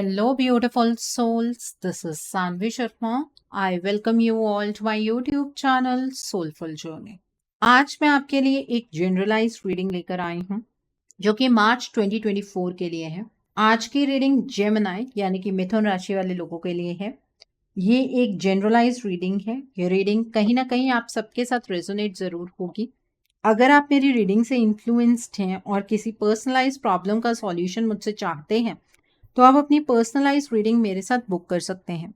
Hello, beautiful souls. This is Sanvi Sharma. I welcome you all to my YouTube channel Soulful Journey. आज मैं आपके लिए एक generalised reading लेकर आई हूँ जो कि मार्च 2024 के लिए है। आज की रीडिंग जेमिनी यानी कि मिथुन राशि वाले लोगों के लिए है। ये एक जनरलाइज्ड रीडिंग है। ये रीडिंग कहीं ना कहीं आप सबके साथ रेजोनेट जरूर होगी। अगर आप मेरी रीडिंग से इन्फ्लुएंस्ड हैं और किसी पर्सनलाइज्ड प्रॉब्लम का सॉल्यूशन मुझसे चाहते हैं तो आप अपनी पर्सनलाइज रीडिंग मेरे साथ बुक कर सकते हैं।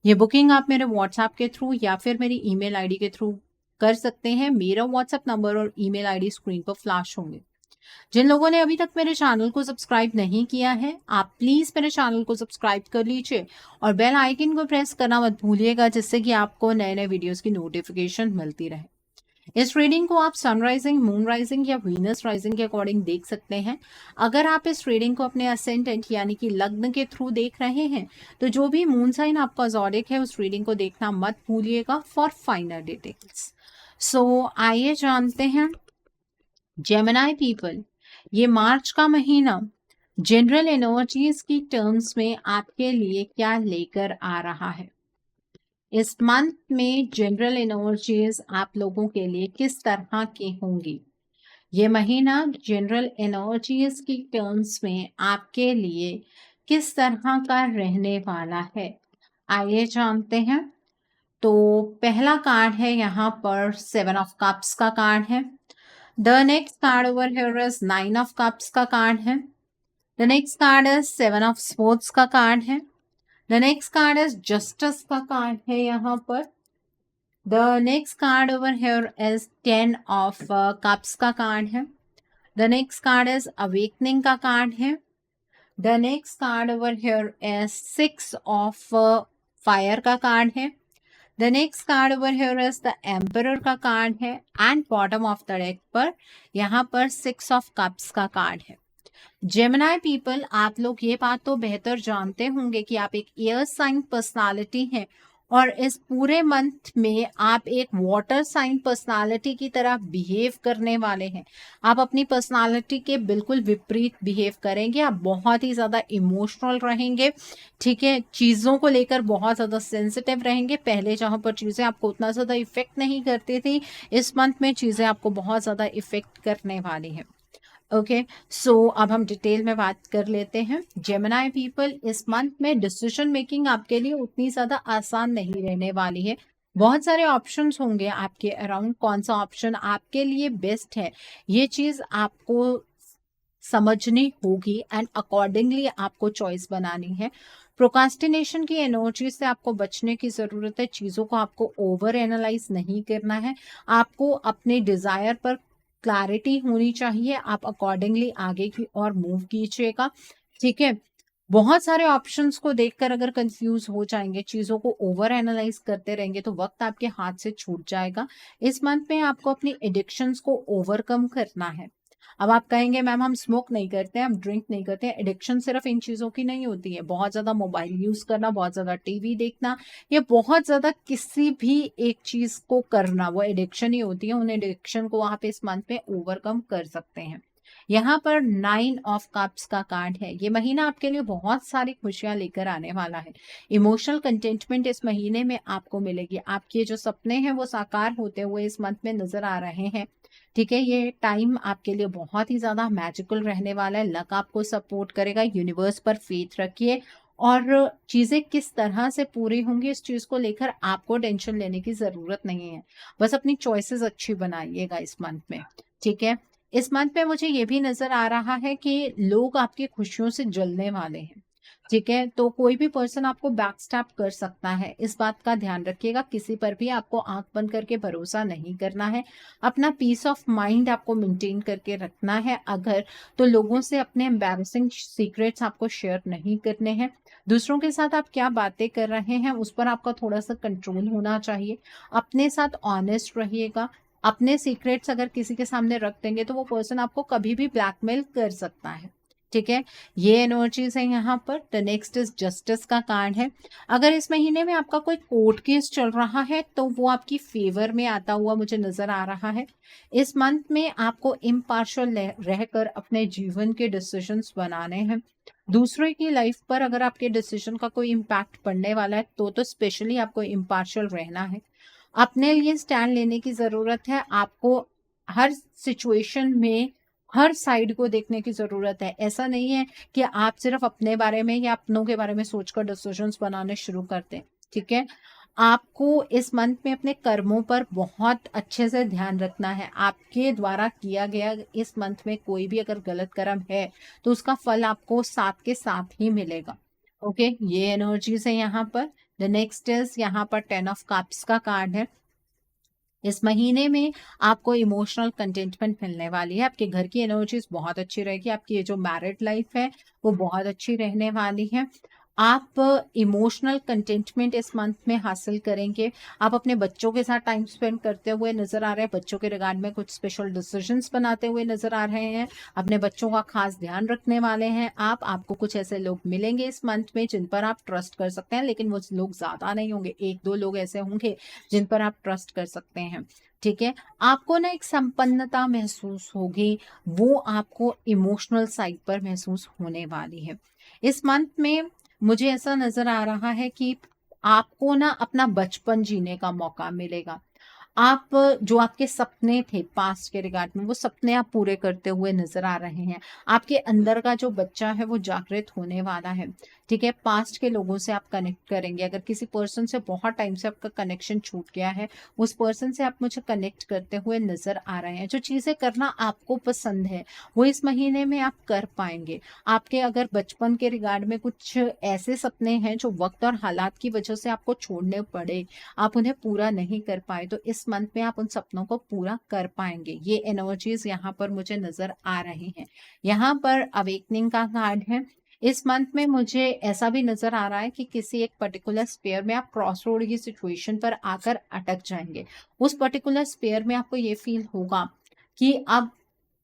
ये बुकिंग आप मेरे व्हाट्सएप के थ्रू या फिर मेरी ईमेल आईडी के थ्रू कर सकते हैं। मेरा व्हाट्सएप नंबर और ईमेल आईडी स्क्रीन पर फ्लैश होंगे। जिन लोगों ने अभी तक मेरे चैनल को सब्सक्राइब नहीं किया है, आप प्लीज मेरे चैनल को सब्सक्राइब कर लीजिए और बेल आइकन को प्रेस करना मत भूलिएगा, जिससे कि आपको नए नए वीडियोस की नोटिफिकेशन मिलती रहे। इस रीडिंग को आप सनराइजिंग, मून राइजिंग या वीनस राइजिंग के अकॉर्डिंग देख सकते हैं। अगर आप इस रीडिंग को अपने असेंडेंट यानी कि लग्न के थ्रू देख रहे हैं तो जो भी मून साइन आपका ज़ोडिएक है उस रीडिंग को देखना मत भूलिएगा फॉर फाइनल डिटेल्स। सो आइए जानते हैं जेमिनी पीपल, ये मार्च का महीना जनरल एनर्जीज की टर्म्स में आपके लिए क्या लेकर आ रहा है। इस मंथ में जनरल एनर्जीज आप लोगों के लिए किस तरह की होंगी। ये महीना जनरल एनर्जीज की टर्म्स में आपके लिए किस तरह का रहने वाला है, आइए जानते हैं। तो पहला कार्ड है यहाँ पर 7 ऑफ कप्स का कार्ड है। The next card over here is 9 of cups का कार्ड है। The next card is 7 of sports का कार्ड है। The next card is justice का कार्ड है यहाँ पर। The next card over here is 10 of cups का कार्ड है। The next card is awakening का कार्ड है। The next card over here is 6 of fire का कार्ड है। The next card over here is the emperor का card है and bottom of the deck पर यहाँ पर 6 ऑफ कप्स का कार्ड है। जेमिनी पीपल, आप लोग ये बात तो बेहतर जानते होंगे कि आप एक एयर साइन पर्सनालिटी हैं और इस पूरे मंथ में आप एक वाटर साइन पर्सनालिटी की तरह बिहेव करने वाले हैं। आप अपनी पर्सनालिटी के बिल्कुल विपरीत बिहेव करेंगे। आप बहुत ही ज़्यादा इमोशनल रहेंगे, ठीक है, चीज़ों को लेकर बहुत ज़्यादा सेंसिटिव रहेंगे। पहले जहाँ पर चीज़ें आपको उतना ज़्यादा इफेक्ट नहीं करती थी, इस मंथ में चीज़ें आपको बहुत ज़्यादा इफेक्ट करने वाली हैं। ओके, सो अब हम डिटेल में बात कर लेते हैं। जेमिनी पीपल, इस मंथ में डिसीजन मेकिंग आपके लिए उतनी ज़्यादा आसान नहीं रहने वाली है। बहुत सारे ऑप्शंस होंगे आपके अराउंड। कौन सा ऑप्शन आपके लिए बेस्ट है ये चीज़ आपको समझनी होगी एंड अकॉर्डिंगली आपको चॉइस बनानी है। प्रोकास्टिनेशन की एनर्जी से आपको बचने की ज़रूरत है। चीज़ों को आपको ओवर एनालाइज नहीं करना है। आपको अपने डिज़ायर पर क्लैरिटी होनी चाहिए। आप अकॉर्डिंगली आगे की ओर मूव कीजिएगा, ठीक है। बहुत सारे ऑप्शंस को देखकर अगर कंफ्यूज हो जाएंगे, चीज़ों को ओवर एनालाइज करते रहेंगे तो वक्त आपके हाथ से छूट जाएगा। इस मंथ में आपको अपनी एडिक्शंस को ओवरकम करना है। अब आप कहेंगे मैम हम स्मोक नहीं करते, हम ड्रिंक नहीं करते। एडिक्शन सिर्फ इन चीज़ों की नहीं होती है। बहुत ज़्यादा मोबाइल यूज़ करना, बहुत ज़्यादा टीवी देखना, ये बहुत ज़्यादा किसी भी एक चीज़ को करना वो एडिक्शन ही होती है। उन एडिक्शन को आप इस मंथ में ओवरकम कर सकते हैं। यहाँ पर 9 ऑफ कप्स का कार्ड है। ये महीना आपके लिए बहुत सारी खुशियां लेकर आने वाला है। इमोशनल कंटेंटमेंट इस महीने में आपको मिलेगी। आपके जो सपने हैं वो साकार होते हुए इस मंथ में नजर आ रहे हैं, ठीक है। ये टाइम आपके लिए बहुत ही ज्यादा मैजिकल रहने वाला है। लक आपको सपोर्ट करेगा। यूनिवर्स पर फेथ रखिए और चीजें किस तरह से पूरी होंगी इस चीज को लेकर आपको टेंशन लेने की जरूरत नहीं है। बस अपनी चॉइसेस अच्छी बनाइएगा इस मंथ में, ठीक है। इस मंथ में मुझे ये भी नजर आ रहा है कि लोग आपकी खुशियों से जलने वाले हैं, ठीक है। तो कोई भी पर्सन आपको बैकस्टैप कर सकता है, इस बात का ध्यान रखिएगा। किसी पर भी आपको आंख बंद करके भरोसा नहीं करना है। अपना पीस ऑफ माइंड आपको मेंटेन करके रखना है। अगर तो लोगों से अपने एम्बैरेसिंग सीक्रेट्स आपको शेयर नहीं करने हैं। दूसरों के साथ आप क्या बातें कर रहे हैं उस पर आपका थोड़ा सा कंट्रोल होना चाहिए। अपने साथ ऑनेस्ट रहिएगा। अपने सीक्रेट्स अगर किसी के सामने रख देंगे तो वो पर्सन आपको कभी भी ब्लैकमेल कर सकता है, ठीक है। ये एनर्जीज है यहाँ पर। द नेक्स्ट इज जस्टिस का कार्ड है। अगर इस महीने में आपका कोई कोर्ट केस चल रहा है तो वो आपकी फेवर में आता हुआ मुझे नजर आ रहा है। इस मंथ में आपको इम्पार्शियल रहकर अपने जीवन के डिसीजंस बनाने हैं। दूसरे की लाइफ पर अगर आपके डिसीजन का कोई इम्पैक्ट पड़ने वाला है तो स्पेशली आपको इम्पार्शियल रहना है, अपने लिए स्टैंड लेने की ज़रूरत है। आपको हर सिचुएशन में हर साइड को देखने की ज़रूरत है। ऐसा नहीं है कि आप सिर्फ अपने बारे में या अपनों के बारे में सोचकर डिसीजंस बनाने शुरू कर दें, ठीक है? आपको इस मंथ में अपने कर्मों पर बहुत अच्छे से ध्यान रखना है। आपके द्वारा किया गया इस मंथ में कोई भी अगर गलत कर्म है तो उसका फल आपको साथ के साथ ही मिलेगा। ओके, ये एनर्जीज है यहाँ पर। द नेक्स्ट इज यहाँ पर 10 ऑफ कप्स का कार्ड है। इस महीने में आपको इमोशनल कंटेंटमेंट मिलने वाली है। आपके घर की एनर्जीज बहुत अच्छी रहेगी। आपकी ये जो मैरिड लाइफ है वो बहुत अच्छी रहने वाली है। आप इमोशनल कंटेंटमेंट इस मंथ में हासिल करेंगे। आप अपने बच्चों के साथ टाइम स्पेंड करते हुए नजर आ रहे हैं। बच्चों के रिगार्ड में कुछ स्पेशल डिसीजंस बनाते हुए नजर आ रहे हैं। अपने बच्चों का खास ध्यान रखने वाले हैं आप। आपको कुछ ऐसे लोग मिलेंगे इस मंथ में जिन पर आप ट्रस्ट कर सकते हैं, लेकिन वो लोग ज्यादा नहीं होंगे। 1-2 लोग ऐसे होंगे जिन पर आप ट्रस्ट कर सकते हैं, ठीक है? आपको ना एक संपन्नता महसूस होगी, वो आपको इमोशनल साइड पर महसूस होने वाली है। इस मंथ में मुझे ऐसा नजर आ रहा है कि आपको ना अपना बचपन जीने का मौका मिलेगा। आप जो आपके सपने थे पास्ट के रिगार्ड में, वो सपने आप पूरे करते हुए नजर आ रहे हैं। आपके अंदर का जो बच्चा है वो जागृत होने वाला है, ठीक है? पास्ट के लोगों से आप कनेक्ट करेंगे। अगर किसी पर्सन से बहुत टाइम से आपका कनेक्शन छूट गया है, उस पर्सन से आप मुझे कनेक्ट करते हुए नजर आ रहे हैं। जो चीजें करना आपको पसंद है वो इस महीने में आप कर पाएंगे। आपके अगर बचपन के रिगार्ड में कुछ ऐसे सपने हैं जो वक्त और हालात की वजह से आपको छोड़ने पड़े, आप उन्हें पूरा नहीं कर पाए, तो इस मंथ में आप उन सपनों को पूरा कर पाएंगे। ये एनर्जीज यहाँ पर मुझे नजर आ रही हैं। यहाँ पर अवेकनिंग का कार्ड है। इस मंथ में मुझे ऐसा भी नजर आ रहा है कि किसी एक पर्टिकुलर स्पेयर में आप क्रॉस रोड की सिचुएशन पर आकर अटक जाएंगे। उस पर्टिकुलर स्पेयर में आपको ये फील होगा कि अब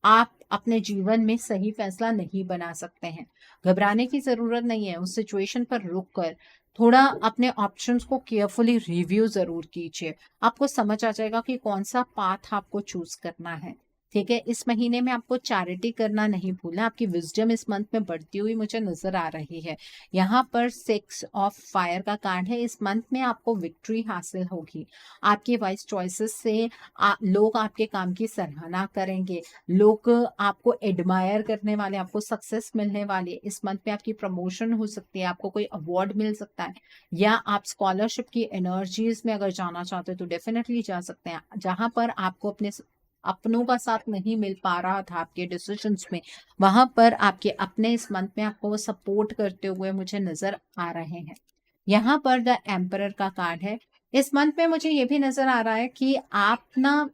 आप अपने जीवन में सही फैसला नहीं बना सकते हैं। घबराने की जरूरत नहीं है। उस सिचुएशन पर रुक कर थोड़ा अपने ऑप्शंस को केयरफुली रिव्यू जरूर कीजिए। आपको समझ आ जाएगा कि कौन सा पाथ आपको चूज करना है, ठीक है? इस महीने में आपको चैरिटी करना नहीं भूलना। आपकी विजडम इस मंथ में बढ़ती हुई मुझे नजर आ रही है। यहाँ पर 6 ऑफ फायर का कार्ड है। इस मंथ में आपको विक्ट्री हासिल होगी। आपके वाइज चॉइसेस से लोग आपके काम की सराहना करेंगे। लोग आपको एडमायर करने वाले, आपको सक्सेस मिलने वाली है। इस मंथ में आपकी प्रमोशन हो सकती है, आपको कोई अवार्ड मिल सकता है, या आप स्कॉलरशिप की एनर्जीज में अगर जाना चाहते हो तो डेफिनेटली जा सकते हैं। जहां पर आपको अपने अपनों का साथ नहीं मिल पा रहा था आपके डिसीजंस में, वहां पर आपके अपने इस मंथ में आपको वो सपोर्ट करते हुए मुझे नजर आ रहे हैं। यहाँ पर द एम्परर का कार्ड है। इस मंथ में मुझे ये भी नजर आ रहा है कि आप ना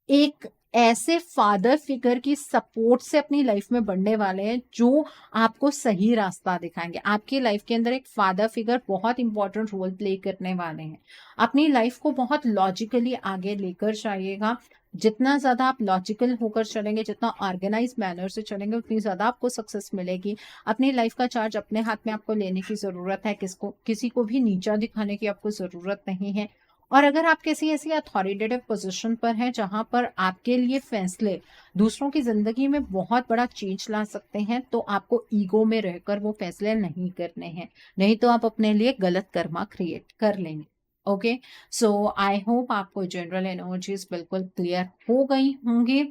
एक ऐसे फादर फिगर की सपोर्ट से अपनी लाइफ में बढ़ने वाले हैं जो आपको सही रास्ता दिखाएंगे। आपकी लाइफ के अंदर एक फादर फिगर बहुत इंपॉर्टेंट रोल प्ले करने वाले हैं। अपनी लाइफ को बहुत लॉजिकली आगे लेकर जाइएगा। जितना ज्यादा आप लॉजिकल होकर चलेंगे, जितना ऑर्गेनाइज मैनर से चलेंगे, उतनी ज्यादा आपको सक्सेस मिलेगी। अपनी लाइफ का चार्ज अपने हाथ में आपको लेने की जरूरत है। किसी को भी नीचा दिखाने की आपको जरूरत नहीं है। और अगर आप किसी ऐसी अथॉरिटेटिव पोजीशन पर हैं जहां पर आपके लिए फैसले दूसरों की जिंदगी में बहुत बड़ा चेंज ला सकते हैं, तो आपको ईगो में रहकर वो फैसले नहीं करने हैं, नहीं तो आप अपने लिए गलत कर्मा क्रिएट कर लेंगे। ओके, सो आई होप आपको जनरल एनर्जीज बिल्कुल क्लियर हो गई होंगी।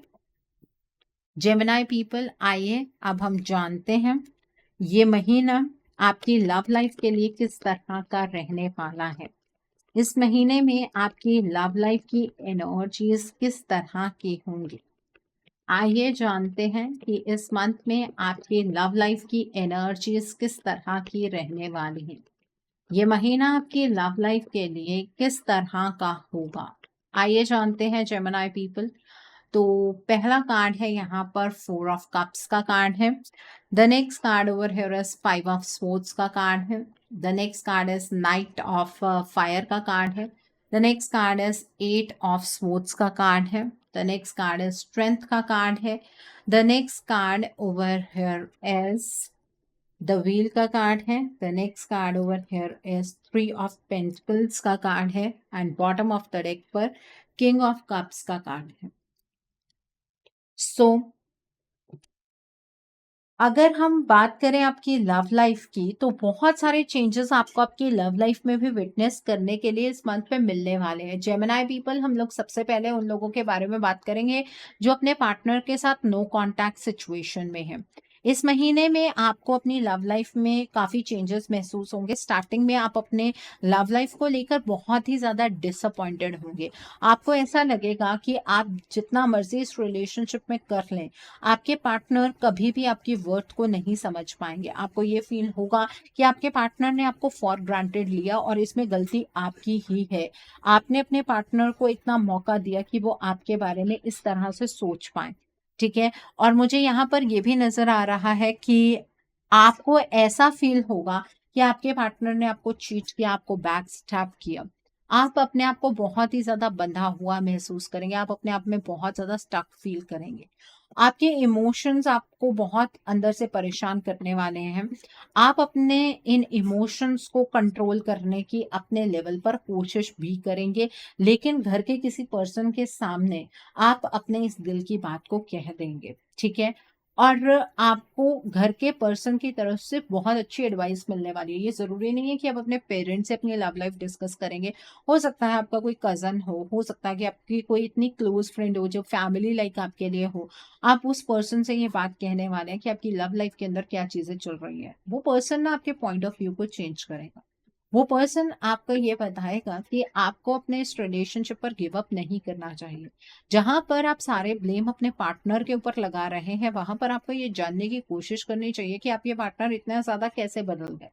जेमिनाई पीपल, आइए अब हम जानते हैं ये महीना आपकी लव लाइफ के लिए किस तरह का रहने वाला है। इस महीने में आपकी लव लाइफ की एनर्जीज किस तरह की होंगी। आइए जानते हैं कि इस मंथ में आपकी लव लाइफ की एनर्जीज किस तरह की रहने वाली है। ये महीना आपकी लव लाइफ के लिए किस तरह का होगा। आइए जानते हैं जेमिनी पीपल। तो पहला कार्ड है यहाँ पर 4 ऑफ कप्स का कार्ड है। The next card over here is 5 of swords का कार्ड है। The next card is night of fire का कार्ड है। The next card is 8 of swords का कार्ड है। The next card is strength का card है। The next card over here is the wheel का card है। The next card over here is 3 of pentacles का card है। And bottom of the deck पर king of cups का card है। सो अगर हम बात करें आपकी लव लाइफ की, तो बहुत सारे चेंजेस आपको आपकी लव लाइफ में भी विटनेस करने के लिए इस मंथ में मिलने वाले हैं। जेमिनी पीपल, हम लोग सबसे पहले उन लोगों के बारे में बात करेंगे जो अपने पार्टनर के साथ नो कांटेक्ट सिचुएशन में है। इस महीने में आपको अपनी लव लाइफ में काफी चेंजेस महसूस होंगे। स्टार्टिंग में आप अपने लव लाइफ को लेकर बहुत ही ज्यादा डिसअपॉइंटेड होंगे। आपको ऐसा लगेगा कि आप जितना मर्जी इस रिलेशनशिप में कर लें, आपके पार्टनर कभी भी आपकी वर्थ को नहीं समझ पाएंगे। आपको ये फील होगा कि आपके पार्टनर ने आपको फॉर ग्रांटेड लिया और इसमें गलती आपकी ही है। आपने अपने पार्टनर को इतना मौका दिया कि वो आपके बारे में इस तरह से सोच पाए। ठीक है। और मुझे यहाँ पर ये भी नजर आ रहा है कि आपको ऐसा फील होगा कि आपके पार्टनर ने आपको चीट किया, आपको बैक स्टैब किया। आप अपने आप को बहुत ही ज्यादा बंधा हुआ महसूस करेंगे। आप अपने आप में बहुत ज्यादा स्टक फील करेंगे। आपके इमोशंस आपको बहुत अंदर से परेशान करने वाले हैं। आप अपने इन इमोशंस को कंट्रोल करने की अपने लेवल पर कोशिश भी करेंगे, लेकिन घर के किसी पर्सन के सामने आप अपने इस दिल की बात को कह देंगे। ठीक है। और आपको घर के पर्सन की तरफ से बहुत अच्छी एडवाइस मिलने वाली है। ये जरूरी नहीं है कि आप अपने पेरेंट्स से अपनी लव लाइफ डिस्कस करेंगे। हो सकता है आपका कोई कजन हो सकता है कि आपकी कोई इतनी क्लोज फ्रेंड हो जो फैमिली लाइक आपके लिए हो। आप उस पर्सन से ये बात कहने वाले हैं कि आपकी लव लाइफ के अंदर क्या चीजें चल रही है। वो पर्सन ना आपके पॉइंट ऑफ व्यू को चेंज करेगा। वो पर्सन आपको ये बताएगा कि आपको अपने इस रिलेशनशिप पर गिव अप नहीं करना चाहिए। जहां पर आप सारे ब्लेम अपने पार्टनर के ऊपर लगा रहे हैं, वहां पर आपको ये जानने की कोशिश करनी चाहिए कि आपके पार्टनर इतना ज्यादा कैसे बदल गए,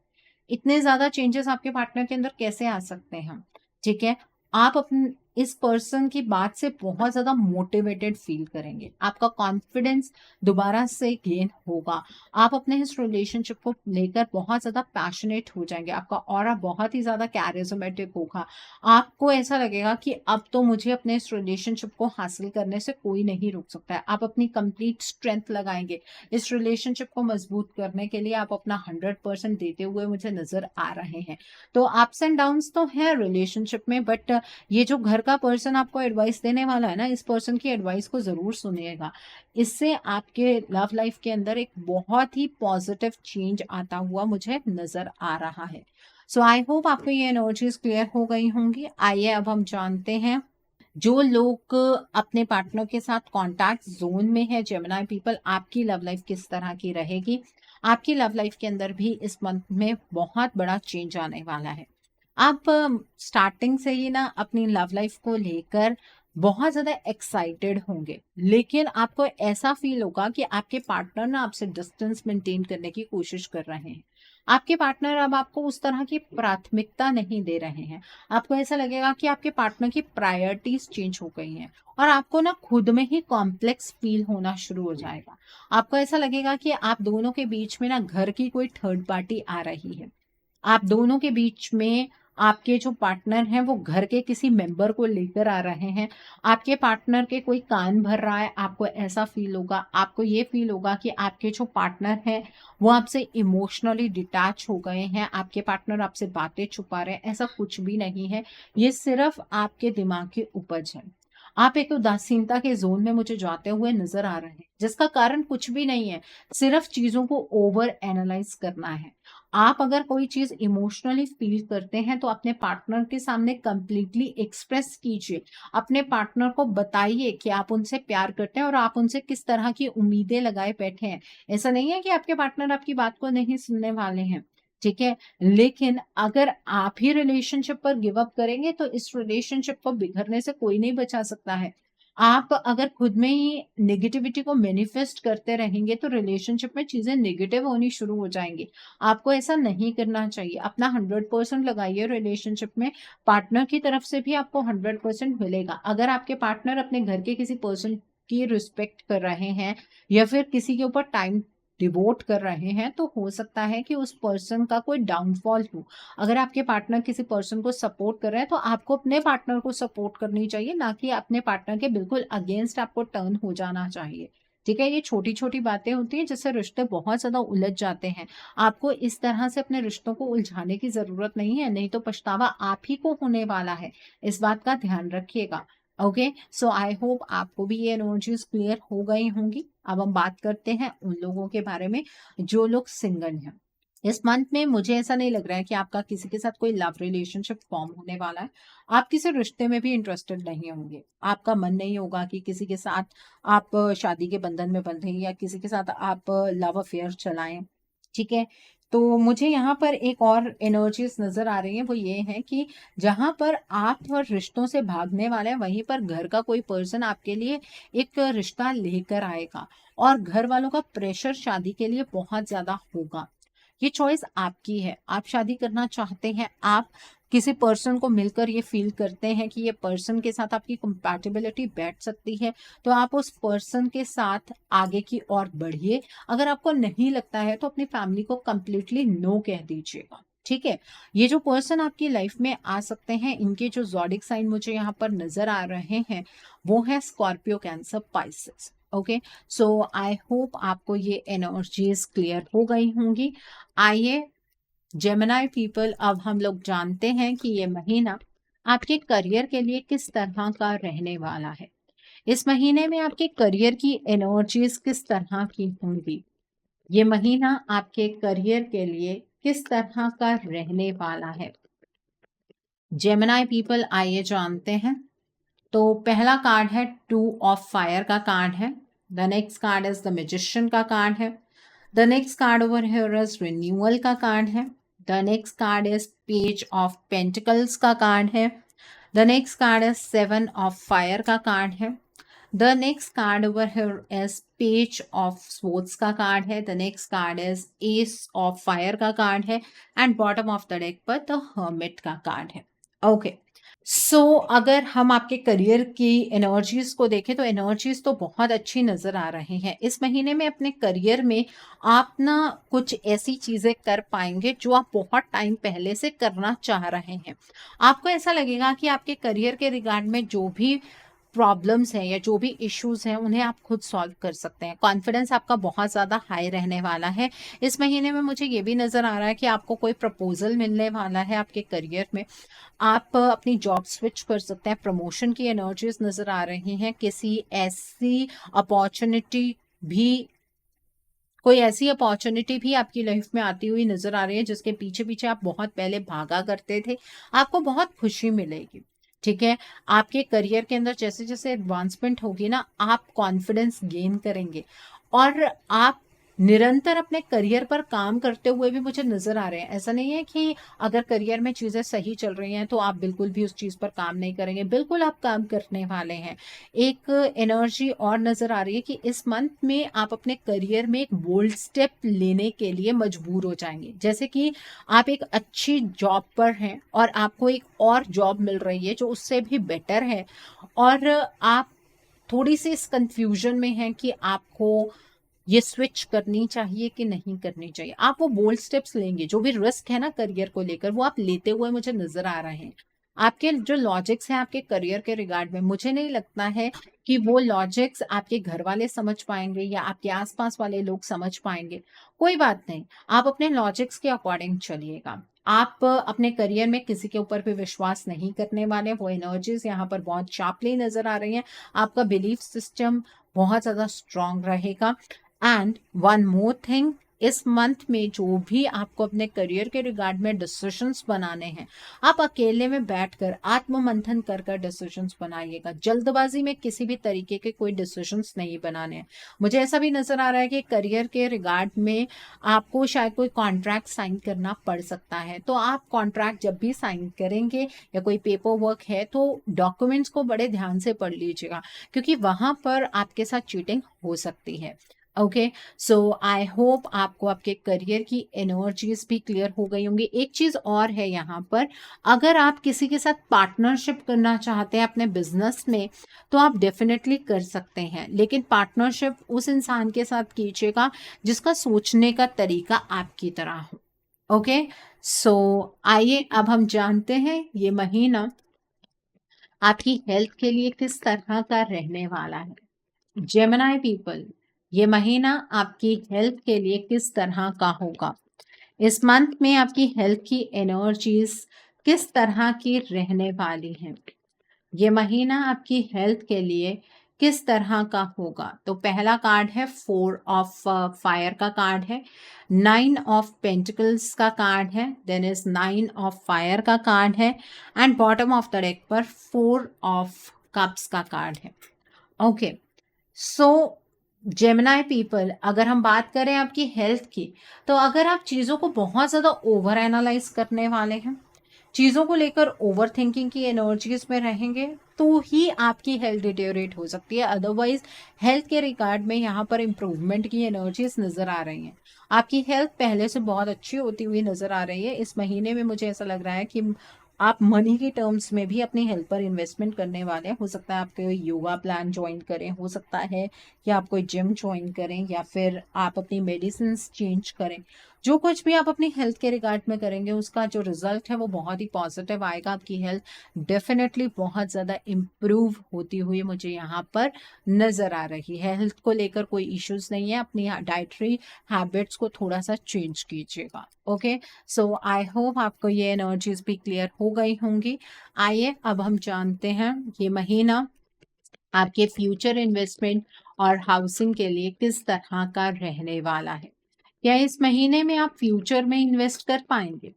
इतने ज्यादा चेंजेस आपके पार्टनर के अंदर कैसे आ सकते हैं। ठीक है। आप अपने इस पर्सन की बात से बहुत ज्यादा मोटिवेटेड फील करेंगे। आपका कॉन्फिडेंस दोबारा से गेन होगा। आप अपने इस रिलेशनशिप को लेकर बहुत ज्यादा पैशनेट हो जाएंगे। आपका ऑरा बहुत ही ज्यादा कैरिज्मेटिक होगा। आपको ऐसा लगेगा कि अब तो मुझे अपने इस रिलेशनशिप को हासिल करने से कोई नहीं रोक सकता है। आप अपनी कंप्लीट स्ट्रेंथ लगाएंगे इस रिलेशनशिप को मजबूत करने के लिए। आप अपना 100% देते हुए मुझे नजर आ रहे हैं। तो अप्स एंड डाउन्स तो है रिलेशनशिप में, बट ये जो घर का पर्सन आपको एडवाइस देने वाला है ना, इस पर्सन की एडवाइस को जरूर सुनिएगा। इससे आपके लव लाइफ के अंदर एक बहुत ही पॉजिटिव चेंज आता हुआ मुझे नजर आ रहा है। सो आई होप आपको ये एनर्जीज क्लियर हो गई होंगी। आइए अब हम जानते हैं जो लोग अपने पार्टनर के साथ कांटेक्ट जोन में है, जेमिनी पीपल, आपकी लव लाइफ किस तरह की रहेगी। आपकी लव लाइफ के अंदर भी इस मंथ में बहुत बड़ा चेंज आने वाला है। आप स्टार्टिंग से ही ना अपनी लव लाइफ को लेकर बहुत ज्यादा एक्साइटेड होंगे, लेकिन आपको ऐसा फील होगा कि आपके पार्टनर ना आपसे डिस्टेंस मेंटेन करने की कोशिश कर रहे हैं। आपके पार्टनर अब आपको उस तरह की प्राथमिकता नहीं दे रहे हैं। आपको ऐसा लगेगा कि आपके पार्टनर की प्रायोरिटीज चेंज हो गई हैं और आपको ना खुद में ही कॉम्प्लेक्स फील होना शुरू हो जाएगा। आपको ऐसा लगेगा कि आप दोनों के बीच में ना घर की कोई थर्ड पार्टी आ रही है। आप दोनों के बीच में आपके जो पार्टनर हैं वो घर के किसी मेंबर को लेकर आ रहे हैं। आपके पार्टनर के कोई कान भर रहा है, आपको ऐसा फील होगा। आपको ये फील होगा कि आपके जो पार्टनर हैं वो आपसे इमोशनली डिटैच हो गए हैं। आपके पार्टनर आपसे बातें छुपा रहे हैं। ऐसा कुछ भी नहीं है। ये सिर्फ आपके दिमाग की उपज है। आप एक उदासीनता के जोन में मुझे जाते हुए नजर आ रहे हैं, जिसका कारण कुछ भी नहीं है। सिर्फ चीजों को ओवर एनालाइज करना है। आप अगर कोई चीज इमोशनली फील करते हैं तो अपने पार्टनर के सामने कंप्लीटली एक्सप्रेस कीजिए। अपने पार्टनर को बताइए कि आप उनसे प्यार करते हैं और आप उनसे किस तरह की उम्मीदें लगाए बैठे हैं। ऐसा नहीं है कि आपके पार्टनर आपकी बात को नहीं सुनने वाले हैं। ठीक है। लेकिन अगर आप ही रिलेशनशिप पर गिव अप करेंगे तो इस रिलेशनशिप को बिखरने से कोई नहीं बचा सकता है। आप अगर खुद में ही नेगेटिविटी को मैनिफेस्ट करते रहेंगे तो रिलेशनशिप में चीजें नेगेटिव होनी शुरू हो जाएंगी। आपको ऐसा नहीं करना चाहिए। अपना 100% लगाइए रिलेशनशिप में। पार्टनर की तरफ से भी आपको 100% मिलेगा। अगर आपके पार्टनर अपने घर के किसी पर्सन की रिस्पेक्ट कर रहे हैं या फिर किसी के ऊपर टाइम डिवोट कर रहे हैं, तो हो सकता है कि उस पर्सन का कोई डाउनफॉल हो। अगर आपके पार्टनर किसी पर्सन को सपोर्ट कर रहे हैं तो आपको अपने पार्टनर को सपोर्ट करनी चाहिए, ना कि अपने पार्टनर के बिल्कुल अगेंस्ट आपको टर्न हो जाना चाहिए। ठीक है। ये छोटी छोटी बातें होती हैं जिससे रिश्ते बहुत ज्यादा उलझ जाते हैं। आपको इस तरह से अपने रिश्तों को उलझाने की जरूरत नहीं है, नहीं तो पछतावा आप ही को होने वाला है। इस बात का ध्यान रखिएगा। ओके, सो आई होप आपको भी ये एनर्जीज क्लियर हो गई होंगी। अब हम बात करते हैं उन लोगों के बारे में जो लोग सिंगल हैं। इस मंथ में मुझे ऐसा नहीं लग रहा है कि आपका किसी के साथ कोई लव रिलेशनशिप फॉर्म होने वाला है। आप किसी रिश्ते में भी इंटरेस्टेड नहीं होंगे। आपका मन नहीं होगा कि किसी के साथ आप शादी के बंधन में बंधें या किसी के साथ आप लव अफेयर चलाएं। ठीक है, तो मुझे यहाँ पर एक और एनर्जीज नजर आ रही है, वो ये है कि जहां पर आप और रिश्तों से भागने वाले हैं वहीं पर घर का कोई पर्सन आपके लिए एक रिश्ता लेकर आएगा और घर वालों का प्रेशर शादी के लिए बहुत ज्यादा होगा। ये चॉइस आपकी है, आप शादी करना चाहते हैं, आप किसी पर्सन को मिलकर ये फील करते हैं कि ये पर्सन के साथ आपकी कंपैटिबिलिटी बैठ सकती है, तो आप उस पर्सन के साथ आगे की ओर बढ़िए। अगर आपको नहीं लगता है तो अपनी फैमिली को कंप्लीटली नो कह दीजिएगा। ठीक है, ये जो पर्सन आपकी लाइफ में आ सकते हैं, इनके जो ज़ोडिक साइन मुझे यहाँ पर नजर आ रहे हैं वो है Scorpio, cancer, Pisces. Okay, so I hope आपको ये एनर्जीज क्लियर हो गई होंगी। आइए जेमिनाई पीपल, अब हम लोग जानते हैं कि ये महीना आपके करियर के लिए किस तरह का रहने वाला है। इस महीने में आपके करियर की एनर्जीज किस तरह की होंगी। ये महीना आपके करियर के लिए किस तरह का रहने वाला है। जेमिनाई पीपल, आइए जानते हैं। तो पहला कार्ड है 2 ऑफ फायर का कार्ड है। The next card is the magician का कार्ड है। The next card over here is renewal का कार्ड है। The next card is page of pentacles का कार्ड है। The next card is 7 of fire का card है। The next card over here is page of swords का card है। The next card is S of fire का card है and bottom of the deck पर the hermit का card है। Okay, सो अगर हम आपके करियर की एनर्जीज को देखें तो एनर्जीज तो बहुत अच्छी नजर आ रही हैं। इस महीने में अपने करियर में आप ना कुछ ऐसी चीजें कर पाएंगे जो आप बहुत टाइम पहले से करना चाह रहे हैं। आपको ऐसा लगेगा कि आपके करियर के रिगार्ड में जो भी प्रॉब्लम्स हैं या जो भी इश्यूज हैं उन्हें आप खुद सॉल्व कर सकते हैं। कॉन्फिडेंस आपका बहुत ज़्यादा हाई रहने वाला है। इस महीने में मुझे ये भी नज़र आ रहा है कि आपको कोई प्रपोजल मिलने वाला है आपके करियर में। आप अपनी जॉब स्विच कर सकते हैं। प्रमोशन की एनर्जीज नज़र आ रही हैं। किसी ऐसी अपॉर्चुनिटी भी कोई ऐसी अपॉर्चुनिटी भी आपकी लाइफ में आती हुई नजर आ रही है जिसके पीछे पीछे आप बहुत पहले भागा करते थे। आपको बहुत खुशी मिलेगी। ठीक है, आपके करियर के अंदर जैसे जैसे एडवांसमेंट होगी ना, आप कॉन्फिडेंस गेन करेंगे और आप निरंतर अपने करियर पर काम करते हुए भी मुझे नजर आ रहे हैं। ऐसा नहीं है कि अगर करियर में चीजें सही चल रही हैं तो आप बिल्कुल भी उस चीज पर काम नहीं करेंगे। बिल्कुल आप काम करने वाले हैं। एक एनर्जी और नजर आ रही है कि इस मंथ में आप अपने करियर में एक बोल्ड स्टेप लेने के लिए मजबूर हो जाएंगे। जैसे कि आप एक अच्छी जॉब पर हैं और आपको एक और जॉब मिल रही है जो उससे भी बेटर है और आप थोड़ी सी इस कंफ्यूजन में हैं कि आपको ये स्विच करनी चाहिए कि नहीं करनी चाहिए। आप वो बोल्ड स्टेप्स लेंगे, जो भी रिस्क है ना करियर को लेकर वो आप लेते हुए मुझे नजर आ रहे हैं। आपके जो लॉजिक्स हैं आपके करियर के रिगार्ड में, मुझे नहीं लगता है कि वो लॉजिक्स आपके घर वाले समझ पाएंगे या आपके आसपास वाले लोग समझ पाएंगे। कोई बात नहीं, आप अपने लॉजिक्स के अकॉर्डिंग चलिएगा। आप अपने करियर में किसी के ऊपर भी विश्वास नहीं करने वाले। वो एनर्जीज यहाँ पर बहुत शार्पली नजर आ रही हैं। आपका बिलीफ सिस्टम बहुत ज्यादा स्ट्रांग रहेगा। एंड वन मोर थिंग, इस मंथ में जो भी आपको अपने करियर के रिगार्ड में डिसीजंस बनाने हैं, आप अकेले में बैठकर आत्म मंथन कर कर डिसीजंस बनाइएगा। जल्दबाजी में किसी भी तरीके के कोई डिसीजंस नहीं बनाने हैं। मुझे ऐसा भी नजर आ रहा है कि करियर के रिगार्ड में आपको शायद कोई कॉन्ट्रैक्ट साइन करना पड़ सकता है। तो आप कॉन्ट्रैक्ट जब भी साइन करेंगे या कोई पेपर वर्क है तो डॉक्यूमेंट्स को बड़े ध्यान से पढ़ लीजिएगा, क्योंकि वहां पर आपके साथ चीटिंग हो सकती है। ओके, सो आई होप आपको आपके करियर की एनर्जीज भी क्लियर हो गई होंगी। एक चीज और है यहाँ पर, अगर आप किसी के साथ पार्टनरशिप करना चाहते हैं अपने बिजनेस में तो आप डेफिनेटली कर सकते हैं, लेकिन पार्टनरशिप उस इंसान के साथ कीजिएगा जिसका सोचने का तरीका आपकी तरह हो। ओके, सो आइए अब हम जानते हैं ये महीना आपकी हेल्थ के लिए किस तरह का रहने वाला है। जेमिनाई पीपल, ये महीना आपकी हेल्थ के लिए किस तरह का होगा। इस मंथ में आपकी हेल्थ की एनर्जीज किस तरह की रहने वाली हैं। ये महीना आपकी हेल्थ के लिए किस तरह का होगा? तो पहला कार्ड है 4 ऑफ फायर का कार्ड है, 9 ऑफ पेंटिकल्स का कार्ड है, देन इज 9 ऑफ फायर का कार्ड है and bottom of the deck पर 4 ऑफ कप्स का कार्ड है। ओके, सो जेमिनाई पीपल, अगर हम बात करें आपकी हेल्थ की, तो अगर आप चीज़ों को बहुत ज़्यादा ओवर एनालाइज करने वाले हैं, चीज़ों को लेकर ओवर थिंकिंग की एनर्जीज में रहेंगे, तो ही आपकी हेल्थ डिटेरियोरेट हो सकती है। अदरवाइज हेल्थ के रिगार्ड में यहाँ पर इम्प्रूवमेंट की एनर्जीज नज़र आ रही हैं। आपकी हेल्थ पहले से बहुत अच्छी होती हुई नज़र आ रही है। इस महीने में मुझे ऐसा लग रहा है कि आप मनी के टर्म्स में भी अपनी हेल्थ पर इन्वेस्टमेंट करने वाले हैं। हो सकता है आप कोई योगा प्लान ज्वाइन करें, हो सकता है कि आप कोई जिम ज्वाइन करें, या फिर आप अपनी मेडिसिन चेंज करें। जो कुछ भी आप अपनी हेल्थ के रिगार्ड में करेंगे, उसका जो रिजल्ट है वो बहुत ही पॉजिटिव आएगा। आपकी हेल्थ डेफिनेटली बहुत ज़्यादा इम्प्रूव होती हुई मुझे यहाँ पर नज़र आ रही है। हेल्थ को लेकर कोई इश्यूज नहीं है। अपनी डाइटरी हैबिट्स को थोड़ा सा चेंज कीजिएगा। ओके, सो आई होप आपको ये एनर्जीज भी क्लियर हो गई होंगी। आइए अब हम जानते हैं ये महीना आपके फ्यूचर इन्वेस्टमेंट और हाउसिंग के लिए किस तरह का रहने वाला है। क्या इस महीने में आप फ्यूचर में इन्वेस्ट कर पाएंगे?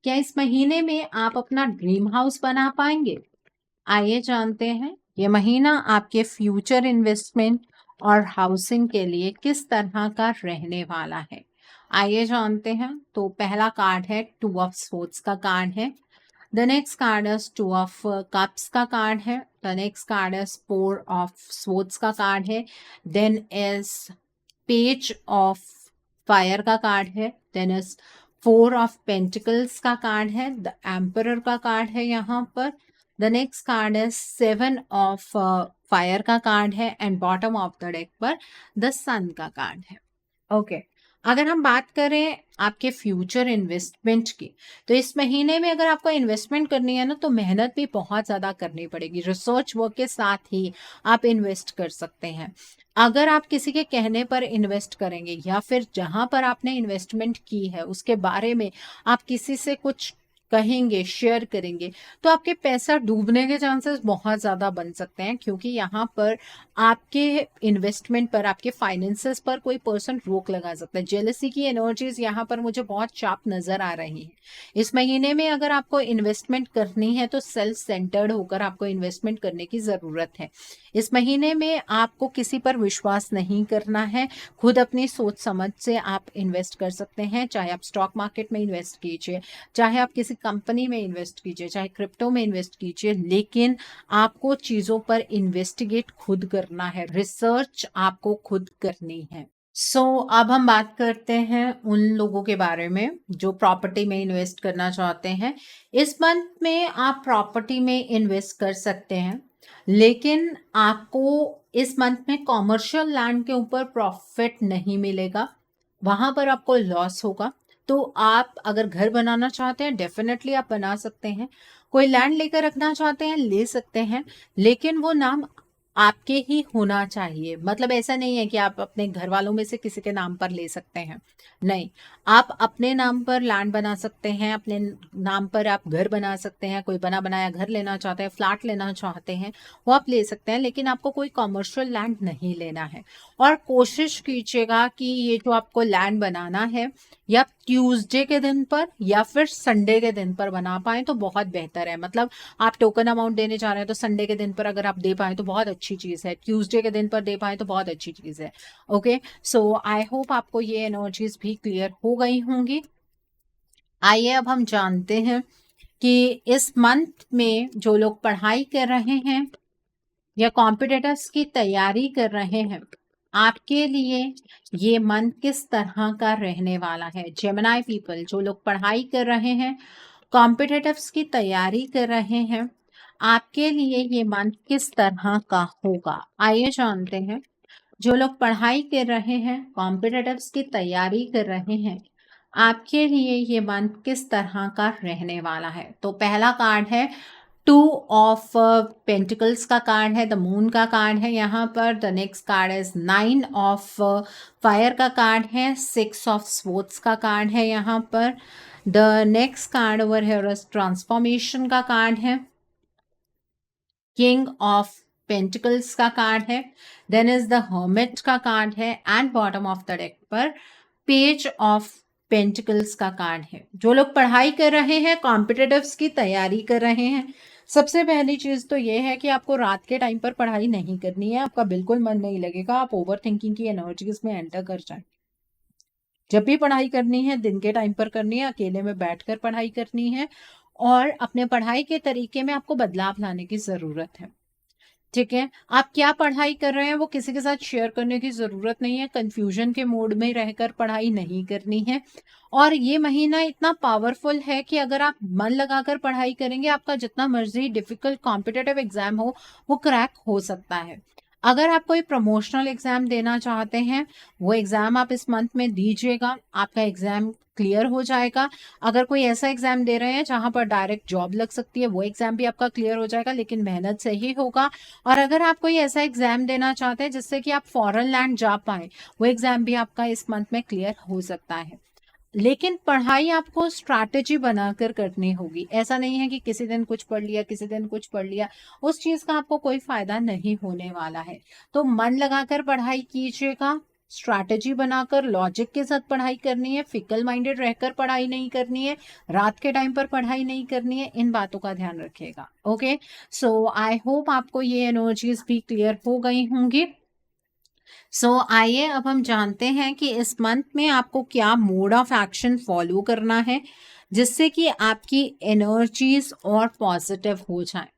क्या इस महीने में आप अपना ड्रीम हाउस बना पाएंगे? आइए जानते हैं ये महीना आपके फ्यूचर इन्वेस्टमेंट और हाउसिंग के लिए किस तरह का रहने वाला है। आइए जानते हैं। तो पहला कार्ड है 2 ऑफ स्वॉर्ड्स का कार्ड है। The next card is 2 of cups का कार्ड है। The next card is 4 of swords का कार्ड है। Then is page of fire का कार्ड है। देन इज 4 ऑफ पेंटिकल्स का कार्ड है। द एम्परर का कार्ड है यहाँ पर। द नेक्स्ट कार्ड है 7 ऑफ फायर का कार्ड है and bottom of the deck पर द सन का कार्ड है। ओके, अगर हम बात करें आपके फ्यूचर इन्वेस्टमेंट की, तो इस महीने में अगर आपको इन्वेस्टमेंट करनी है ना, तो मेहनत भी बहुत ज़्यादा करनी पड़ेगी। रिसर्च वर्क के साथ ही आप इन्वेस्ट कर सकते हैं। अगर आप किसी के कहने पर इन्वेस्ट करेंगे, या फिर जहां पर आपने इन्वेस्टमेंट की है उसके बारे में आप किसी से कुछ कहेंगे, शेयर करेंगे, तो आपके पैसा डूबने के चांसेस बहुत ज़्यादा बन सकते हैं, क्योंकि यहाँ पर आपके इन्वेस्टमेंट पर, आपके फाइनेंसेस पर कोई पर्सन रोक लगा सकता है। जेलसी की एनर्जीज यहाँ पर मुझे बहुत चाप नज़र आ रही है। इस महीने में अगर आपको इन्वेस्टमेंट करनी है तो सेल्फ सेंटर्ड होकर आपको इन्वेस्टमेंट करने की ज़रूरत है। इस महीने में आपको किसी पर विश्वास नहीं करना है। खुद अपनी सोच समझ से आप इन्वेस्ट कर सकते हैं। चाहे आप स्टॉक मार्केट में इन्वेस्ट कीजिए, चाहे आप किसी कंपनी में इन्वेस्ट कीजिए, चाहे क्रिप्टो में इन्वेस्ट कीजिए, लेकिन आपको चीज़ों पर इन्वेस्टिगेट खुद करना है। रिसर्च आपको खुद करनी है। अब हम बात करते हैं उन लोगों के बारे में जो प्रॉपर्टी में इन्वेस्ट करना चाहते हैं। इस मंथ में आप प्रॉपर्टी में इन्वेस्ट कर सकते हैं, लेकिन आपको इस मंथ में कॉमर्शियल लैंड के ऊपर प्रॉफिट नहीं मिलेगा, वहां पर आपको लॉस होगा। तो आप अगर घर बनाना चाहते हैं, डेफिनेटली आप बना सकते हैं। कोई लैंड लेकर रखना चाहते हैं, ले सकते हैं, लेकिन वो नाम आपके ही होना चाहिए। मतलब ऐसा नहीं है कि आप अपने घर वालों में से किसी के नाम पर ले सकते हैं, नहीं। आप अपने नाम पर लैंड बना सकते हैं, अपने नाम पर आप घर बना सकते हैं। कोई बना बनाया घर लेना चाहते हैं, फ्लैट लेना चाहते हैं, वो आप ले सकते हैं, लेकिन आपको कोई कॉमर्शियल लैंड नहीं लेना है। और कोशिश कीजिएगा कि ये जो आपको लैंड बनाना है, या ट्यूसडे के दिन पर या फिर संडे के दिन पर बना पाए तो बहुत बेहतर है। मतलब आप टोकन अमाउंट देने जा रहे हैं तो संडे के दिन पर अगर आप दे पाए तो बहुत अच्छी चीज़ है, ट्यूसडे के दिन पर दे पाए तो बहुत अच्छी चीज़ है। ओके, सो आई होप आपको ये एनर्जीज भी क्लियर हो गई होंगी। आइए अब हम जानते हैं कि इस मंथ में जो लोग पढ़ाई कर रहे हैं या कॉम्पिटिटर्स की तैयारी कर रहे हैं, आपके लिए ये मंथ किस तरह का रहने वाला है। जेमिनाई पीपल, जो लोग पढ़ाई कर रहे हैं, कॉम्पिटिटिव्स की तैयारी कर रहे हैं, आपके लिए ये मंथ किस तरह का होगा। आइए जानते हैं। जो लोग पढ़ाई कर रहे हैं, कॉम्पिटिटिव्स की तैयारी कर रहे हैं, आपके लिए ये मंथ किस तरह का रहने वाला है। तो पहला कार्ड है 2 ऑफ पेंटिकल्स का कार्ड है, द मून का कार्ड है यहाँ पर। The next card is 9 of fire का कार्ड है, 6 ऑफ स्वॉर्ड्स का कार्ड है यहाँ पर। The next card over here is transformation का कार्ड है। किंग ऑफ पेंटिकल्स का कार्ड है, देन इज द हर्मिट का कार्ड है, and bottom of the deck पर पेज ऑफ पेंटिकल्स का कार्ड है। जो लोग पढ़ाई कर रहे हैं, कॉम्पिटिटिव्स की तैयारी कर रहे हैं, सबसे पहली चीज तो ये है कि आपको रात के टाइम पर पढ़ाई नहीं करनी है। आपका बिल्कुल मन नहीं लगेगा, आप ओवर थिंकिंग की एनर्जीज में एंटर कर जाए। जब भी पढ़ाई करनी है दिन के टाइम पर करनी है, अकेले में बैठकर पढ़ाई करनी है, और अपने पढ़ाई के तरीके में आपको बदलाव लाने की जरूरत है। ठीक है, आप क्या पढ़ाई कर रहे हैं वो किसी के साथ शेयर करने की जरूरत नहीं है। कंफ्यूजन के मोड में रहकर पढ़ाई नहीं करनी है। और ये महीना इतना पावरफुल है कि अगर आप मन लगाकर पढ़ाई करेंगे, आपका जितना मर्जी डिफिकल्ट कॉम्पिटेटिव एग्जाम हो वो क्रैक हो सकता है। अगर आप कोई प्रमोशनल एग्जाम देना चाहते हैं, वो एग्जाम आप इस मंथ में दीजिएगा, आपका एग्जाम क्लियर हो जाएगा। अगर कोई ऐसा एग्जाम दे रहे हैं जहां पर डायरेक्ट जॉब लग सकती है, वो एग्जाम भी आपका क्लियर हो जाएगा, लेकिन मेहनत से ही होगा। और अगर आप कोई ऐसा एग्जाम देना चाहते हैं जिससे कि आप फॉरेन लैंड जा पाए, वो एग्जाम भी आपका इस मंथ में क्लियर हो सकता है। लेकिन पढ़ाई आपको स्ट्रैटेजी बनाकर करनी होगी। ऐसा नहीं है कि किसी दिन कुछ पढ़ लिया, किसी दिन कुछ पढ़ लिया, उस चीज का आपको कोई फायदा नहीं होने वाला है। तो मन लगाकर पढ़ाई कीजिएगा, स्ट्रैटेजी बनाकर लॉजिक के साथ पढ़ाई करनी है, फिकल माइंडेड रहकर पढ़ाई नहीं करनी है, रात के टाइम पर पढ़ाई नहीं करनी है। इन बातों का ध्यान रखिएगा। ओके, सो आई होप आपको ये एनर्जीज भी क्लियर हो गई होंगी। आइए अब हम जानते हैं कि इस मंथ में आपको क्या मोड ऑफ एक्शन फॉलो करना है जिससे कि आपकी एनर्जीज और पॉजिटिव हो जाए।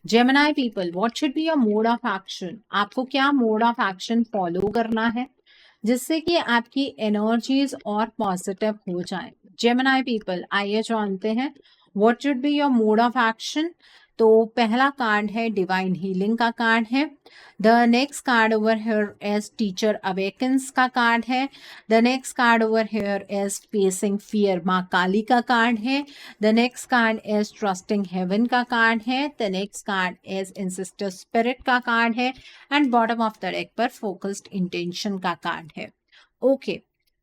Gemini people, what should be your mode of action? आपको क्या मोड ऑफ एक्शन फॉलो करना है जिससे कि आपकी एनर्जीज और पॉजिटिव हो जाए। जेमिनी पीपल, आइए जानते हैं what should be your mode of action. तो पहला कार्ड है डिवाइन हीलिंग का कार्ड है। The next card over here is teacher awakens का कार्ड है। The next card over here is facing fear, माँ काली का कार्ड है। The next card is trusting heaven का कार्ड है। द नेक्स्ट कार्ड इज इंसिस्टर स्पिरिट का कार्ड है, and bottom of the deck पर फोकस्ड इंटेंशन का कार्ड है। ओके,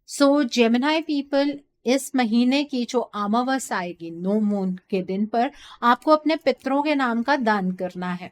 सो जेमिनी पीपल, इस महीने की जो अमावस्या आएगी, नो मून के दिन पर आपको अपने पितरों के नाम का दान करना है।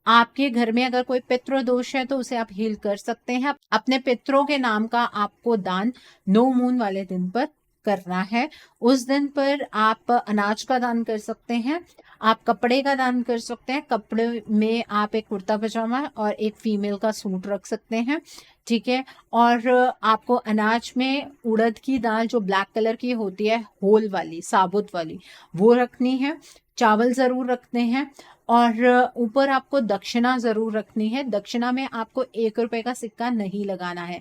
आपके घर में अगर कोई पितृ दोष है तो उसे आप हील कर सकते हैं। अपने पितरों के नाम का आपको दान नो मून वाले दिन पर करना है। उस दिन पर आप अनाज का दान कर सकते हैं, आप कपड़े का दान कर सकते हैं। कपड़े में आप एक कुर्ता पजामा और एक फीमेल का सूट रख सकते हैं। ठीक है, और आपको अनाज में उड़द की दाल जो ब्लैक कलर की होती है, होल वाली, साबुत वाली, वो रखनी है। चावल जरूर रखते हैं, और ऊपर आपको दक्षिणा जरूर रखनी है। दक्षिणा में आपको 1 रुपए का सिक्का नहीं लगाना है।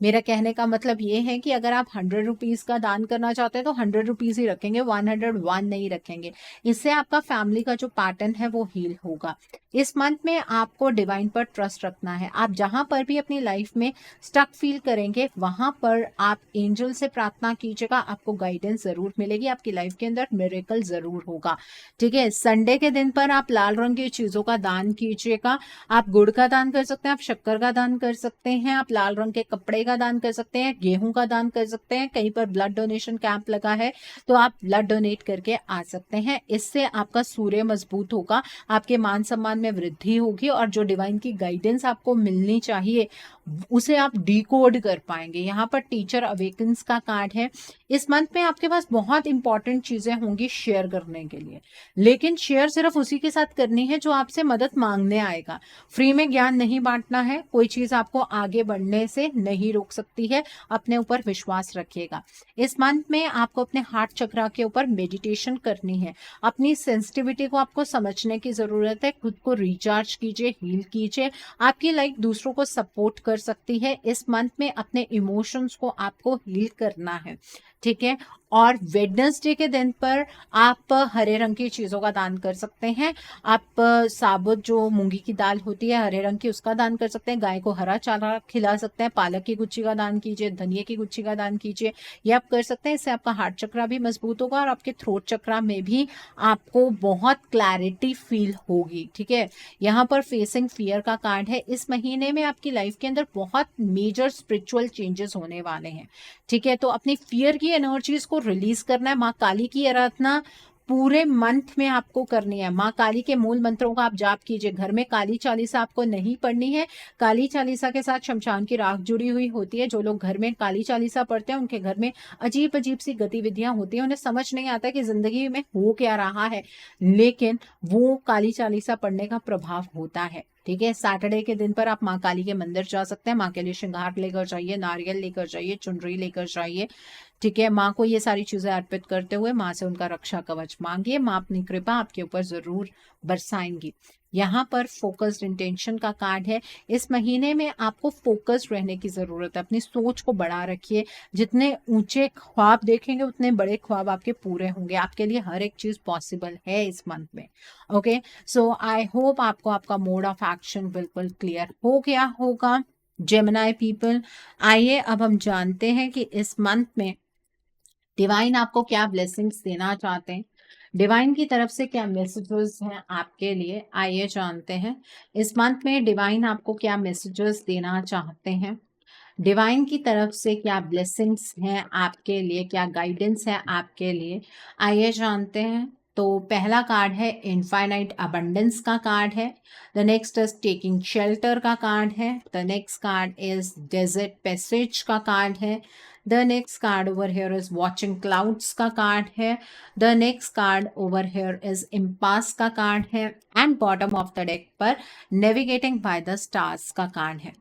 मेरा कहने का मतलब ये है कि अगर आप 100 रुपीज का दान करना चाहते हैं तो 100 रुपीज ही रखेंगे, 101 नहीं रखेंगे। इससे आपका फैमिली का जो पैटर्न है वो हील होगा। इस मंथ में आपको डिवाइन पर ट्रस्ट रखना है। आप जहां पर भी अपनी लाइफ में स्टक फील करेंगे, वहां पर आप एंजल से प्रार्थना कीजिएगा, आपको गाइडेंस जरूर मिलेगी, आपकी लाइफ के अंदर मिरेकल जरूर होगा। ठीक है, संडे के दिन पर आप लाल रंग की चीजों का दान कीजिएगा। आप गुड़ का दान कर सकते हैं, आप शक्कर का दान कर सकते हैं, आप लाल रंग के कपड़े का दान कर सकते हैं, गेहूं का दान कर सकते हैं। कहीं पर ब्लड डोनेशन कैंप लगा है तो आप ब्लड डोनेट करके आ सकते हैं। इससे आपका सूर्य मजबूत होगा, आपके मान सम्मान में वृद्धि होगी, और जो डिवाइन की गाइडेंस आपको मिलनी चाहिए उसे आप डिकोड कर पाएंगे। यहाँ पर टीचर अवेकन्स का कार्ड है। इस मंथ में आपके पास बहुत इंपॉर्टेंट चीजें होंगी शेयर करने के लिए, लेकिन शेयर सिर्फ उसी के साथ करनी है जो आपसे मदद मांगने आएगा। फ्री में ज्ञान नहीं बांटना है। कोई चीज आपको आगे बढ़ने से नहीं रोक सकती है। अपने ऊपर विश्वास रखिएगा। इस मंथ में आपको अपने हार्ट चक्र के ऊपर मेडिटेशन करनी है। अपनी सेंसिटिविटी को आपको समझने की जरूरत है। खुद को रिचार्ज कीजिए, हील कीजिए। आपकी लाइफ दूसरों को सपोर्ट कर सकती है। इस मंथ में अपने इमोशंस को आपको हील करना है। ठीक है, और वेडनेसडे के दिन पर आप हरे रंग की चीजों का दान कर सकते हैं। आप साबुत जो मूंगी की दाल होती है हरे रंग की, उसका दान कर सकते हैं। गाय को हरा चारा खिला सकते हैं। पालक की गुच्छी का दान कीजिए, धनिया की गुच्छी का दान कीजिए, ये आप कर सकते हैं। इससे आपका हार्ट चक्र भी मजबूत होगा और आपके थ्रोट चक्र में भी आपको बहुत क्लैरिटी फील होगी। ठीक है, यहाँ पर फेसिंग फियर का कार्ड है। इस महीने में आपकी लाइफ के अंदर बहुत मेजर स्पिरिचुअल चेंजेस होने वाले हैं। ठीक है, तो अपनी फियर की एनर्जीज को रिलीज करना है। माँ काली की आराधना पूरे मंथ में आपको करनी है। माँ काली के मूल मंत्रों का आप जाप कीजिए। घर में काली चालीसा आपको नहीं पढ़नी है। काली चालीसा के साथ शमशान की राख जुड़ी हुई होती है। जो लोग घर में काली चालीसा पढ़ते हैं उनके घर में अजीब अजीब सी गतिविधियां होती हैं। उन्हें समझ नहीं आता कि जिंदगी में हो क्या रहा है, लेकिन वो काली चालीसा पढ़ने का प्रभाव होता है। ठीक है, सैटरडे के दिन पर आप माँ काली के मंदिर जा सकते हैं। माँ के लिए श्रृंगार लेकर जाइए, नारियल लेकर जाइए, चुनरी लेकर जाइए। ठीक है, माँ को ये सारी चीजें अर्पित करते हुए माँ से उनका रक्षा कवच मांगिए। माँ अपनी कृपा आपके ऊपर जरूर बरसाएंगी। यहाँ पर फोकस्ड इंटेंशन का कार्ड है। इस महीने में आपको फोकस्ड रहने की जरूरत है। अपनी सोच को बढ़ा रखिए। जितने ऊंचे ख्वाब देखेंगे उतने बड़े ख्वाब आपके पूरे होंगे। आपके लिए हर एक चीज पॉसिबल है इस मंथ में। ओके, सो आई होप आपको आपका मोड ऑफ एक्शन बिल्कुल क्लियर हो गया होगा। जेमिनी पीपल, आइए अब हम जानते हैं कि इस मंथ में डिवाइन आपको क्या ब्लेसिंग्स देना चाहते हैं। डिवाइन की तरफ से क्या मैसेजेस हैं आपके लिए, आइए जानते हैं। इस मंथ में डिवाइन आपको क्या मैसेजेस देना चाहते हैं। डिवाइन की तरफ से क्या ब्लेसिंग्स हैं आपके लिए, क्या गाइडेंस है आपके लिए, आइए जानते हैं। तो पहला कार्ड है इनफाइनाइट अबंडेंस का कार्ड है। The next is taking shelter का कार्ड है। The next card is desert passage का कार्ड है। The next card over here is watching clouds का कार्ड है। The next card over here is impasse का card है। And bottom of the deck पर navigating by the stars का card है।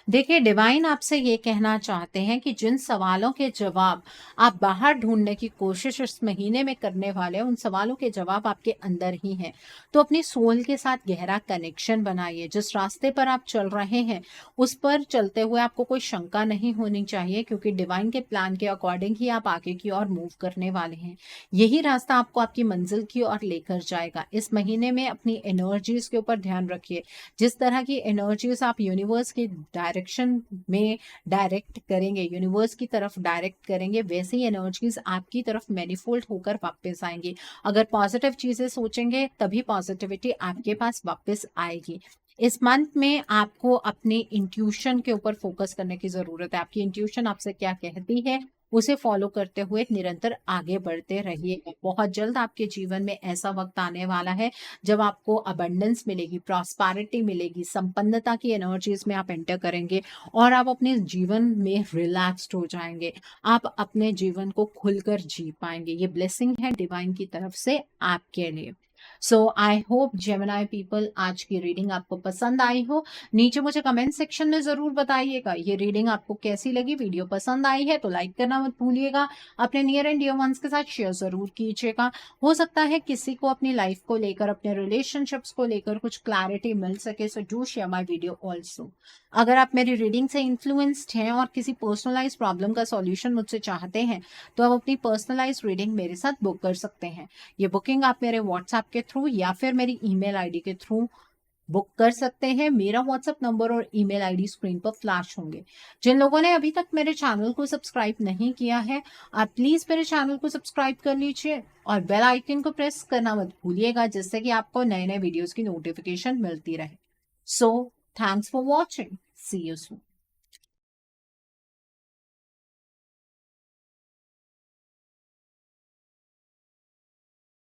देखिए, डिवाइन आपसे ये कहना चाहते हैं कि जिन सवालों के जवाब आप बाहर ढूंढने की कोशिश इस महीने में करने वाले हैं, उन सवालों के जवाब आपके अंदर ही हैं। तो अपनी सोल के साथ गहरा कनेक्शन बनाइए। जिस रास्ते पर आप चल रहे हैं उस पर चलते हुए आपको कोई शंका नहीं होनी चाहिए, क्योंकि डिवाइन के प्लान के अकॉर्डिंग ही आप आगे की ओर मूव करने वाले हैं। यही रास्ता आपको आपकी मंजिल की ओर लेकर जाएगा। इस महीने में अपनी एनर्जीज के ऊपर ध्यान रखिए। जिस तरह की एनर्जीज आप यूनिवर्स की डायरेक्शन में डायरेक्ट करेंगे, यूनिवर्स की तरफ डायरेक्ट करेंगे, वैसे ही एनर्जीज आपकी तरफ मैनिफोल्ड होकर वापस आएंगी। अगर पॉजिटिव चीजें सोचेंगे तभी पॉजिटिविटी आपके पास वापस आएगी। इस मंथ में आपको अपने इंट्यूशन के ऊपर फोकस करने की जरूरत है। आपकी इंट्यूशन आपसे क्या कहती है उसे फॉलो करते हुए निरंतर आगे बढ़ते रहिए। बहुत जल्द आपके जीवन में ऐसा वक्त आने वाला है जब आपको अबंडेंस मिलेगी, प्रॉस्पेरिटी मिलेगी, संपन्नता की एनर्जीज में आप एंटर करेंगे और आप अपने जीवन में रिलैक्स्ड हो जाएंगे। आप अपने जीवन को खुलकर जी पाएंगे। ये ब्लेसिंग है डिवाइन की तरफ से आपके लिए। सो आई होप जेमिनी पीपल आज की रीडिंग आपको पसंद आई हो। नीचे मुझे कमेंट सेक्शन में जरूर बताइएगा ये रीडिंग आपको कैसी लगी। वीडियो पसंद आई है तो लाइक करना मत भूलिएगा। अपने नियर एंड डियर वंस के साथ शेयर जरूर कीजिएगा। हो सकता है किसी को अपनी लाइफ को लेकर, अपने रिलेशनशिप्स को लेकर कुछ क्लैरिटी मिल सके। So do share my video also. अगर आप मेरी रीडिंग से इन्फ्लुएंस्ड हैं और किसी पर्सनलाइज प्रॉब्लम का सॉल्यूशन मुझसे चाहते हैं तो आप अपनी पर्सनलाइज रीडिंग मेरे साथ बुक कर सकते हैं। ये बुकिंग आप मेरे व्हाट्सएप के थ्रू या फिर मेरी ईमेल आईडी के थ्रू बुक कर सकते हैं। मेरा व्हाट्सएप नंबर और ईमेल आईडी स्क्रीन पर फ्लैश होंगे। जिन लोगों ने अभी तक मेरे चैनल को सब्सक्राइब नहीं किया है, आप प्लीज मेरे चैनल को सब्सक्राइब कर लीजिए और बेल आइकन को प्रेस करना मत भूलिएगा, जिससे कि आपको नए नए वीडियोस की नोटिफिकेशन मिलती रहे। So thanks for watching, see you soon.